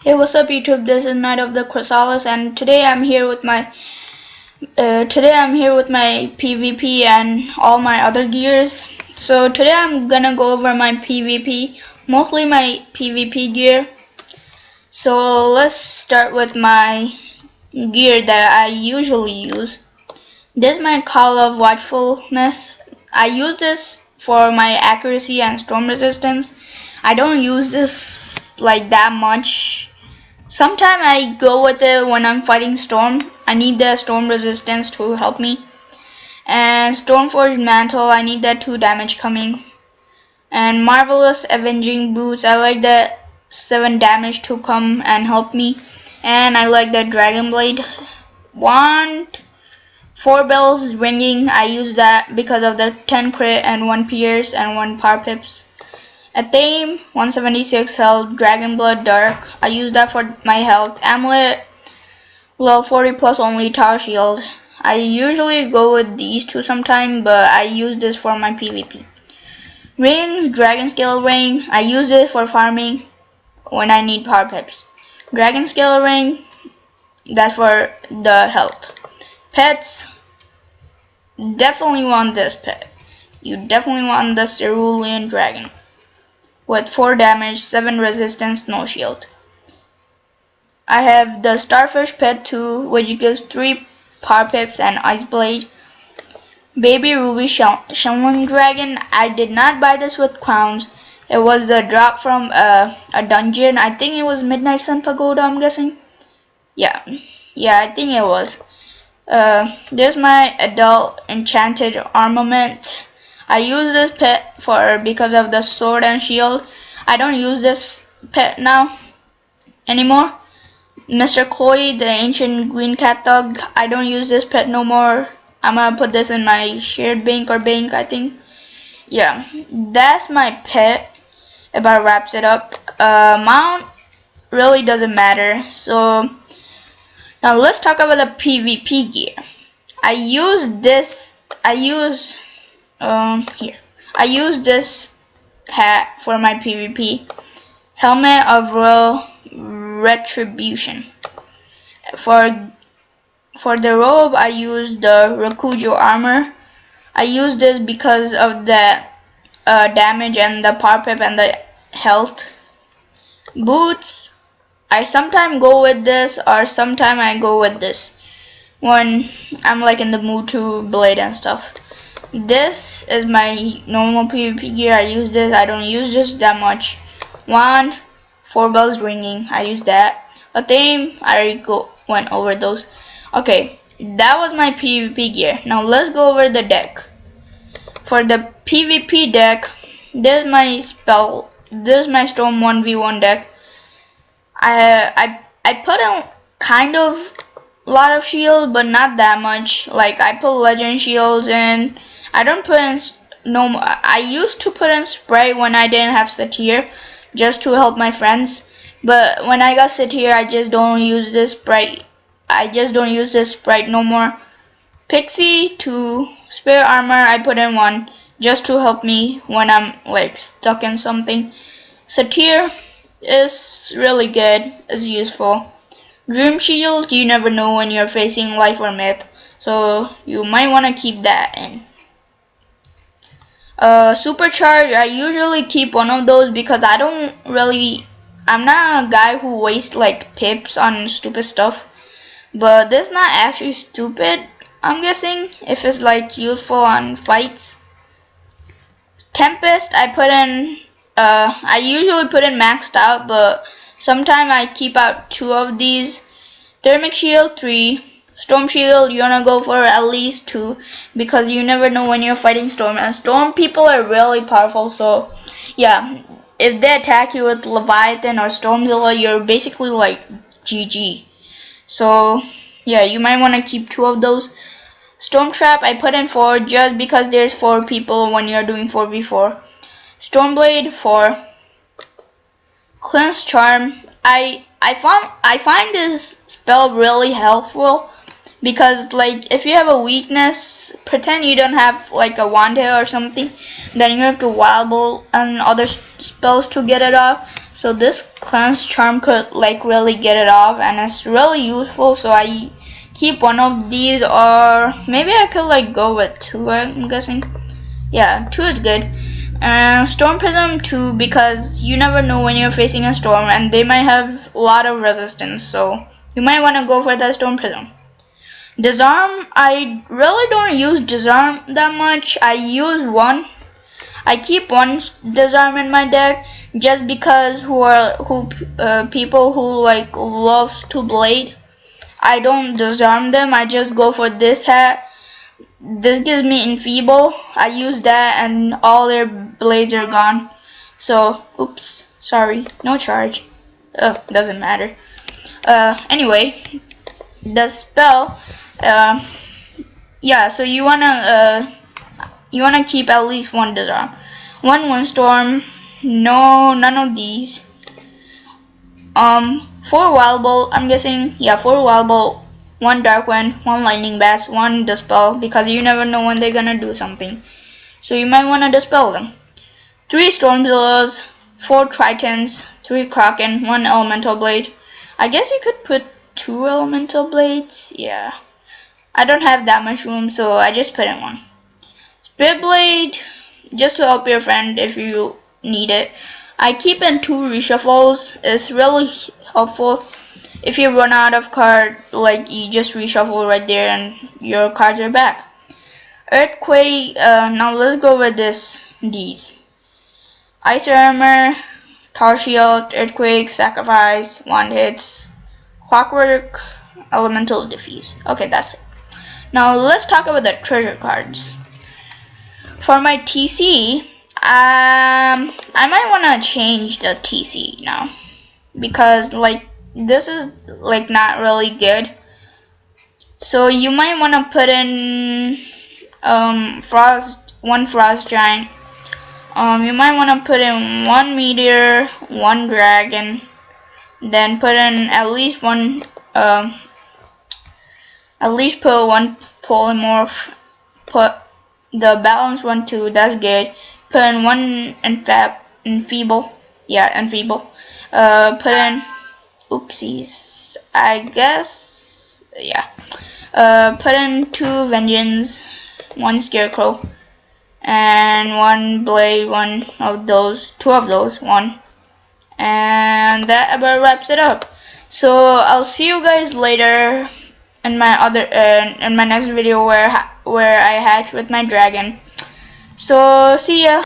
Hey, what's up YouTube? This is Knight of the Khrysalis, and today I'm here with my PvP and all my other gears. So today I'm gonna go over my PvP, mostly my PvP gear. So let's start with my gear that I usually use. This is my Call of Watchfulness. I use this for my accuracy and storm resistance. I don't use this like that much. Sometimes I go with it when I'm fighting storm. I need the storm resistance to help me. And Stormforged Mantle, I need that 2 damage coming. And Marvelous Avenging Boots, I like that 7 damage to come and help me. And I like that Dragon Blade. 4 bells ringing, I use that because of the 10 crit and 1 pierce and 1 power pips. A Theme, 176 health, Dragon Blood Dark, I use that for my health. Amulet, level 40 plus only, Tower Shield. I usually go with these two sometimes, but I use this for my PvP. Rings, Dragon Scale Ring, I use it for farming when I need power pips. Dragon Scale Ring, that's for the health. Pets, definitely want this pet. You definitely want the Cerulean Dragon with 4 damage, 7 resistance, no shield. I have the Starfish Pet 2, which gives 3 power pips and Ice Blade. Baby Ruby Shelling Dragon, I did not buy this with crowns. It was a drop from a dungeon. I think it was Midnight Sun Pagoda, I'm guessing. Yeah, I think it was. There's my adult enchanted armament. I use this pet because of the sword and shield. I don't use this pet now anymore. Mr. Chloe, the ancient green cat dog, I don't use this pet no more. I'm gonna put this in my shared bank or bank, I think. Yeah, that's my pet. About wraps it up. Mount really doesn't matter. So now let's talk about the PvP gear. I use this hat for my PvP. Helmet of Royal Retribution. For the robe, I use the Rakujo armor. I use this because of the damage and the power pip and the health. Boots, I sometimes go with this or sometimes I go with this when I'm like in the mood to blade and stuff. This is my normal PvP gear. I use this. I don't use this that much. 4 bells ringing. I use that. A Theme, I already went over those. Okay, that was my PvP gear. Now let's go over the deck. For the PvP deck, this is my Storm 1v1 deck. I put in kind of lot of shield, but not that much. Like I put legend shields in. I don't put in I used to put in spray when I didn't have Satyr, just to help my friends. But when I got Satyr, I just don't use this sprite. No more. Pixie to spare armor, I put in 1 just to help me when I'm like stuck in something. Satyr is really good. It's useful. Dream Shield, you never know when you're facing life or myth, so you might want to keep that in. Supercharge, I usually keep 1 of those because I'm not a guy who wastes like pips on stupid stuff. But this is not actually stupid, I'm guessing, if it's like useful on fights. Tempest, I usually put in maxed out, but sometimes I keep out 2 of these. Thermic Shield 3. Storm Shield, you wanna go for at least 2 because you never know when you're fighting storm, and storm people are really powerful. So yeah, if they attack you with Leviathan or Stormzilla, you're basically like GG. So yeah, you might want to keep 2 of those. Storm Trap, I put in 4 just because there's 4 people when you're doing 4v4. Stormblade 4. Cleanse Charm, I find this spell really helpful because like if you have a weakness, pretend you don't have like a wand here or something, then you have to wild bolt and other spells to get it off. So this cleanse charm could like really get it off, and it's really useful, so I keep one of these, or maybe I could like go with 2, I'm guessing. Yeah, 2 is good. And Storm Prism 2, because you never know when you're facing a storm and they might have a lot of resistance, so you might want to go for that Storm Prism. Disarm, I really don't use Disarm that much. I use 1. I keep 1 Disarm in my deck just because people who like loves to blade, I don't disarm them. I just go for this hat. This gives me enfeeble. I use that and all their blades are gone. So oops, sorry, no charge. Doesn't matter. Anyway, the spell, yeah, so you wanna keep at least 1 disarm. 1 windstorm, none of these. 4 wild bolt, I'm guessing, yeah, 4 wild bolt, 1 dark wind, 1 lightning bats, 1 dispel, because you never know when they're gonna do something, so you might wanna dispel them. 3 stormzillas, 4 tritons, 3 kraken, 1 elemental blade. I guess you could put 2 elemental blades. Yeah, I don't have that much room, so I just put in 1. Spirit blade, just to help your friend if you need it. I keep in 2 reshuffles. It's really helpful if you run out of card, like you just reshuffle right there and your cards are back. Earthquake, now let's go with these. Ice armor, tar shield, earthquake, sacrifice, wand hits, clockwork, elemental defeat. Okay, that's it. Now let's talk about the treasure cards. For my TC, I might want to change the TC now, because like this is like not really good. So you might want to put in 1 frost giant. You might want to put in 1 meteor, 1 dragon, then put in at least put 1 polymorph, put the balance 1 too, that's good. Put in 1 enfeeble, yeah, enfeeble. Put in, oopsies, I guess, yeah. Put in 2 vengeance, 1 scarecrow, and 1 blade, 2 of those, 1, and that about wraps it up. So I'll see you guys later in my next video where I hatch with my dragon. So see ya.